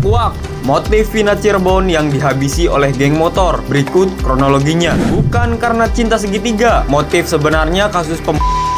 terkuak motif Vina Cirebon yang dihabisi oleh geng motor. Berikut kronologinya. Bukan karena cinta segitiga. Motif sebenarnya kasus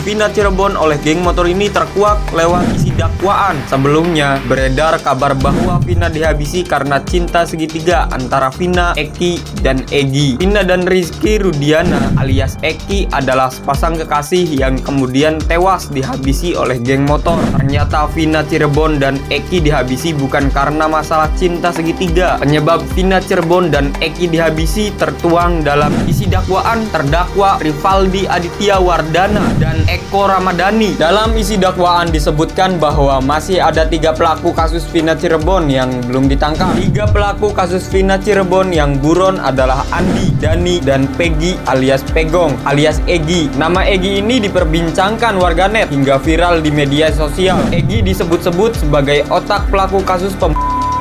Vina Cirebon oleh geng motor ini terkuak lewat isi dakwaan. Sebelumnya beredar kabar bahwa Vina dihabisi karena cinta segitiga antara Vina, Eki, dan Egi. Vina dan Rizky Rudiana alias Eki adalah sepasang kekasih yang kemudian tewas dihabisi oleh geng motor. Ternyata Vina Cirebon dan Eki dihabisi bukan karena masalah cinta segitiga. Penyebab Vina Cirebon dan Eki dihabisi tertuang dalam isi dakwaan terdakwa Rivaldi Aditya Wardana dan Eko Ramadhani. Dalam isi dakwaan disebutkan bahwa masih ada 3 pelaku kasus Vina Cirebon yang belum ditangkap. 3 pelaku kasus Vina Cirebon yang buron adalah Andi, Dani, dan Peggy alias Pegong alias Egi. Nama Egi ini diperbincangkan warganet hingga viral di media sosial. Egi disebut-sebut sebagai otak pelaku kasus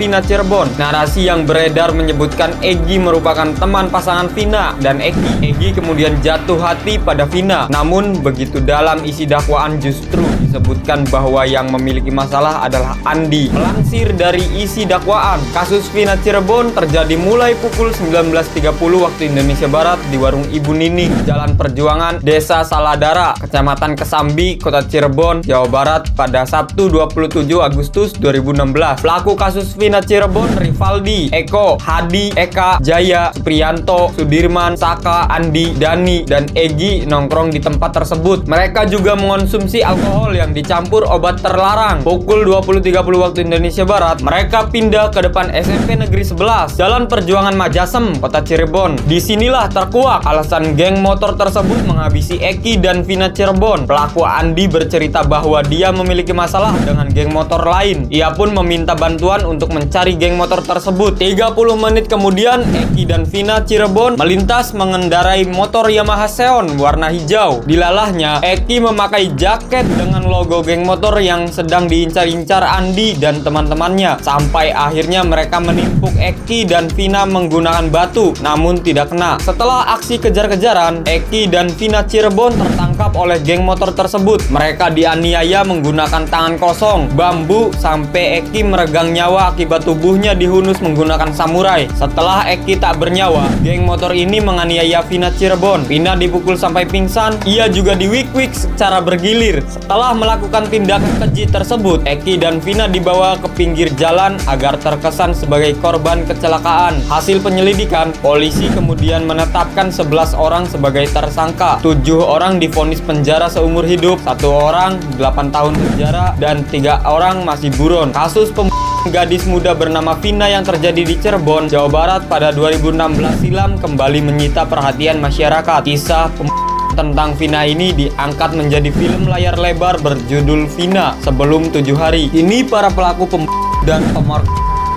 Vina Cirebon. Narasi yang beredar menyebutkan Egi merupakan teman pasangan Vina dan Eki. Egi kemudian jatuh hati pada Vina. Namun begitu dalam isi dakwaan justru disebutkan bahwa yang memiliki masalah adalah Andi. Melansir dari isi dakwaan, kasus Vina Cirebon terjadi mulai pukul 19.30 waktu Indonesia Barat di warung Ibu Nining, Jalan Perjuangan, Desa Saladara, Kecamatan Kesambi, Kota Cirebon, Jawa Barat pada Sabtu 27 Agustus 2016. Pelaku kasus Vina Cirebon Rivaldi, Eko, Hadi, Eka, Jaya, Supriyanto, Sudirman, Saka, Andi, Dani, dan Egi nongkrong di tempat tersebut. Mereka juga mengonsumsi alkohol yang dicampur obat terlarang. Pukul 20.30 waktu Indonesia Barat, mereka pindah ke depan SMP Negeri 11, Jalan Perjuangan Majasem, Kota Cirebon. Disinilah terkuak alasan geng motor tersebut menghabisi Eki dan Vina Cirebon. Pelaku Andi bercerita bahwa dia memiliki masalah dengan geng motor lain. Ia pun meminta bantuan untuk mencari geng motor tersebut. 30 menit kemudian, Eki dan Vina Cirebon melintas mengendarai motor Yamaha Xeon warna hijau. Dilalahnya, Eki memakai jaket dengan logo geng motor yang sedang diincar-incar Andi dan teman-temannya. Sampai akhirnya mereka menimpuk Eki dan Vina menggunakan batu, namun tidak kena. Setelah aksi kejar-kejaran, Eki dan Vina Cirebon tertangkap oleh geng motor tersebut. Mereka dianiaya menggunakan tangan kosong, bambu, sampai Eki meregang nyawa akibat tubuhnya dihunus menggunakan samurai. Setelah Eki tak bernyawa, geng motor ini menganiaya Vina Cirebon. Vina dipukul sampai pingsan. Ia juga diwik-wik secara bergilir. Setelah melakukan tindakan keji tersebut, Eki dan Vina dibawa ke pinggir jalan agar terkesan sebagai korban kecelakaan. Hasil penyelidikan, polisi kemudian menetapkan 11 orang sebagai tersangka. 7 orang divonis penjara seumur hidup, 1 orang 8 tahun penjara, dan 3 orang masih buron. Kasus gadis muda bernama Vina yang terjadi di Cirebon, Jawa Barat pada 2016 silam kembali menyita perhatian masyarakat. Kisah tentang Vina ini diangkat menjadi film layar lebar berjudul Vina Sebelum 7 Hari. Ini para pelaku dan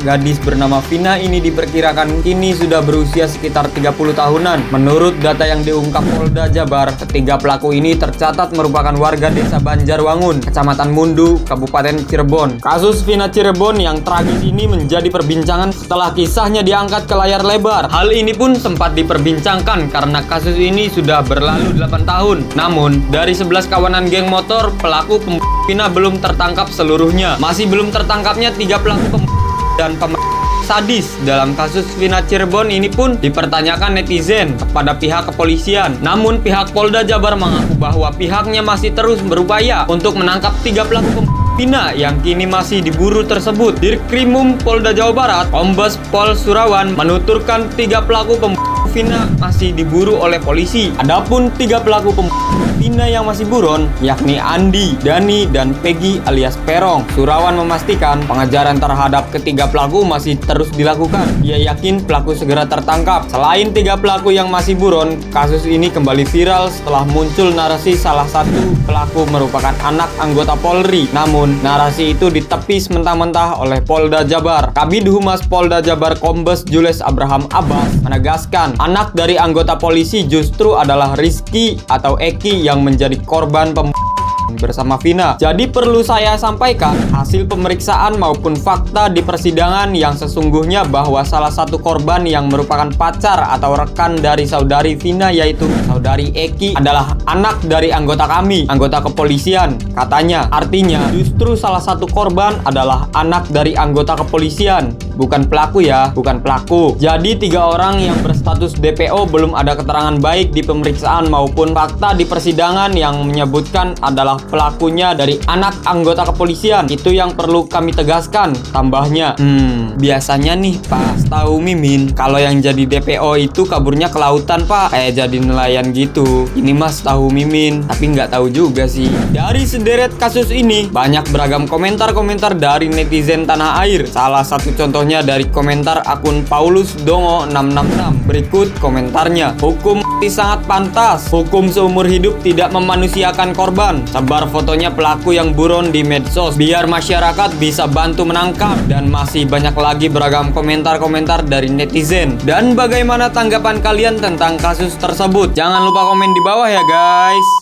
gadis bernama Vina ini diperkirakan kini sudah berusia sekitar 30 tahunan. Menurut data yang diungkap Polda Jabar, ketiga pelaku ini tercatat merupakan warga desa Banjarwangun, Kecamatan Mundu, Kabupaten Cirebon. Kasus Vina Cirebon yang tragis ini menjadi perbincangan setelah kisahnya diangkat ke layar lebar. Hal ini pun sempat diperbincangkan karena kasus ini sudah berlalu 8 tahun. Namun, dari 11 kawanan geng motor, pelaku Vina belum tertangkap seluruhnya. Masih belum tertangkapnya 3 pelaku dan sadis dalam kasus Vina Cirebon ini pun dipertanyakan netizen kepada pihak kepolisian. Namun pihak Polda Jabar mengaku bahwa pihaknya masih terus berupaya untuk menangkap 3 pelaku Vina yang kini masih diburu tersebut. Dirkrimum Polda Jawa Barat, Kombes Pol Surawan menuturkan 3 pelaku Vina masih diburu oleh polisi. Adapun 3 pelaku Vina yang masih buron, yakni Andi, Dani, dan Peggy alias Perong. Surawan memastikan pengejaran terhadap ketiga pelaku masih terus dilakukan. Ia yakin pelaku segera tertangkap. Selain 3 pelaku yang masih buron, kasus ini kembali viral setelah muncul narasi salah satu pelaku merupakan anak anggota Polri. Namun, narasi itu ditepis mentah-mentah oleh Polda Jabar. Kabid Humas Polda Jabar Kombes Jules Abraham Abbas menegaskan, anak dari anggota polisi justru adalah Rizky atau Eki yang menjadi korban bersama Vina. Jadi perlu saya sampaikan, hasil pemeriksaan maupun fakta di persidangan yang sesungguhnya bahwa salah satu korban yang merupakan pacar atau rekan dari saudari Vina, yaitu saudari Eki, adalah anak dari anggota kami, anggota kepolisian, katanya. Artinya, justru salah satu korban adalah anak dari anggota kepolisian, bukan pelaku ya, bukan pelaku. Jadi 3 orang yang berstatus DPO belum ada keterangan baik di pemeriksaan maupun fakta di persidangan yang menyebutkan adalah pelakunya dari anak anggota kepolisian. Itu yang perlu kami tegaskan, tambahnya. Biasanya nih pas tahu Mimin, kalau yang jadi DPO itu kaburnya ke lautan pak, kayak jadi nelayan gitu. Ini mas tahu Mimin, tapi nggak tahu juga sih. Dari sederet kasus ini, banyak beragam komentar-komentar dari netizen tanah air. Salah satu contohnya dari komentar akun Paulus Dongo 666. Berikut komentarnya. Hukum sangat pantas. Hukum seumur hidup tidak memanusiakan korban. Sebar fotonya pelaku yang buron di medsos biar masyarakat bisa bantu menangkap. Dan masih banyak lagi beragam komentar-komentar dari netizen. Dan bagaimana tanggapan kalian tentang kasus tersebut? Jangan lupa komen di bawah ya guys.